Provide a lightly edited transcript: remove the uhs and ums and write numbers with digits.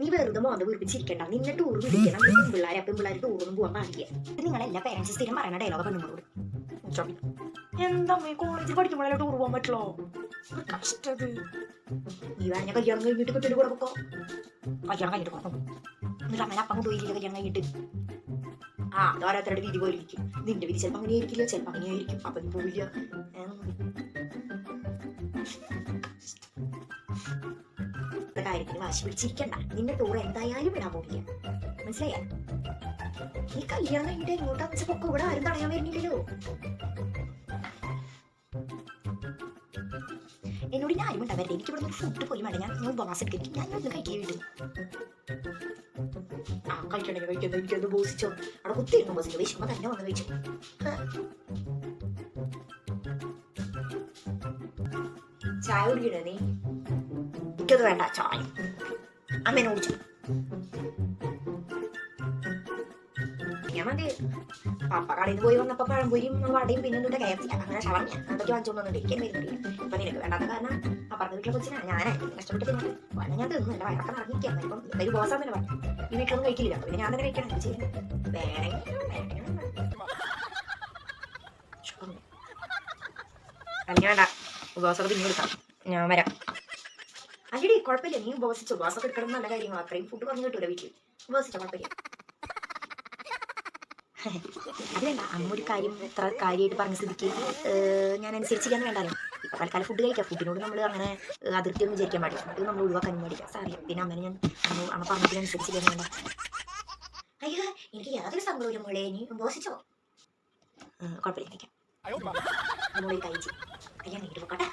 നീ വെറുതെ മോന്ത വീർപ്പിച്ചിരിക്കണ്ട. നിന്നെ ടൂർ പിടിക്കണം. പെൺപിള്ളേരെ ടൂറൊന്നും പോകാൻ പാടില്ല. ഇത് നിങ്ങളെല്ലാ പേരൻസ് സ്ഥിരം പറയുന്ന ഡയലോഗ് പെണ്ണുങ്ങളോട്. എന്താ കോളേജിൽ പഠിക്കുമ്പോഴല്ലേ ടൂർ പോകാൻ പറ്റുള്ളൂ? കഷ്ടത്. ഈ വേണ കല്യാണം കഴിഞ്ഞിട്ട് കുട്ടിയുടെ കൂടെ പൊക്കോ. കല്യാണം കഴിഞ്ഞിട്ട് പോകും. എന്നിട്ട് അമ്മ അപ്പം കൊണ്ടുപോയില്ല കല്യാണം കഴിഞ്ഞിട്ട്. ആ അത് ഓരോരുത്തരുടെ വിധി പോലെ ഇരിക്കും. നിന്റെ വിധി ചിലപ്പോൾ അങ്ങനെ ആയിരിക്കില്ല, ചിലപ്പോൾ അങ്ങനെ ആയിരിക്കും. അപ്പൊ നീ പോവില്ല. കാര്യത്തിന് വാശി പിടിച്ചിരിക്കണ്ട. നിന്റെ ടൂർ എന്തായാലും വിടാൻ പോവില്ല. മനസ്സിലായ? ഈ കല്യാണം കഴിഞ്ഞിട്ട് എങ്ങോട്ടാന്ന് വെച്ച പൊക്കം ഇവിടെ ആരും തടയാൻ വരുന്നില്ലല്ലോ. എന്നോട് ഞാൻ ആരും ഉണ്ടാവരുത്. എനിക്ക് ഇവിടെ ഫുഡ് പോലും വേണ്ട. ഞാൻ ഉപവാസം എടുക്കും. ഞാൻ ഒന്ന് കഴിക്കാൻ വീട്ടിൽ. ആ കഴിക്കണേ കഴിക്കുന്നത് എനിക്കൊന്ന് ബോസിച്ചോ. അവിടെ കുത്തിയിരുന്നു ബോസിച്ചോ. വിശുമ്പോ തന്നെ വന്ന് കഴിച്ചു. ചായ കുടിക്കണേ നീ? എനിക്കത് വേണ്ട ചായ. അമ്മേനെ കുടിച്ചു. ഞാൻ മതി. പപ്പ കടയിൽ പോയി വന്നപ്പോ പഴംപൊരിയും വടയും പിന്നെ എന്തുകൊണ്ട് കയറില്ല. അങ്ങനെ ഷവർമ്മ അതൊക്കെ വാങ്ങിച്ചോണ്ടുണ്ട്. എനിക്ക് വരുന്നില്ല. അപ്പൊ നിനക്ക് വേണ്ടാത്ത കാരണം അപ്പുറത്തെ വീട്ടിലെ കൊച്ചിനാണ് ഞാനായിരുന്നു കഷ്ടപ്പെട്ട് തിന്നത്. വല്ല ഞാൻ തിന്നു. എന്റെ വയറൊക്കെ നിറഞ്ഞിരിക്കാൻ ഇപ്പം ഒരു ബോസാന്നല്ലേ പറഞ്ഞു. ഈ വീട്ടിലൊന്നും കഴിക്കില്ല. പിന്നെ ഞാൻ തന്നെ കഴിക്കണം. എന്ത് ചെയ്യുന്നത്? വേണമെങ്കിൽ വേണ്ട. ഉപവാസമൊക്കെ പിന്നെ കൊടുക്കാം. ഞാൻ വരാം. അല്ലടി കുഴപ്പമില്ല. നീ ഉപവസിച്ചോ. ഉപവാസമൊക്കെ എടുക്കണം നല്ല കാര്യങ്ങൾ. അത്രയും ഫുഡ് കുറഞ്ഞു കിട്ടൂല വീട്ടിൽ. ഉപവസിച്ചോ കുഴപ്പമില്ല. അത് വേണ്ട. അമ്മ ഒരു കാര്യം എത്ര കാര്യമായിട്ട് പറഞ്ഞ സ്ഥിതിക്ക് ഞാൻ അനുസരിച്ചില്ലാന്ന് വേണ്ടാലോ. ഇപ്പൊ തൽക്കാലം ഫുഡ് കഴിക്കാം. ഫുഡിനോട് നമ്മൾ അങ്ങനെ അതിർത്തിയൊന്നും വിചാരിക്കാൻ പാടില്ല. ഫുഡ് നമ്മൾ ഒഴിവാക്കാനും പാടില്ല. സാറി പിന്നെ അമ്മനെ ഞാൻ അമ്മ പറഞ്ഞതിനനുസരിച്ചില്ലാന്ന് വേണ്ട. അയ്യോ എനിക്ക് യാതൊരു സംഭവമില്ല മോളെ. നീ ഉപവസിച്ചോ. കുഴപ്പമില്ല കഴിക്കാം. മോളെ കഴിച്ചു. അയ്യാ നീട്ട് പോക്കട്ടെ.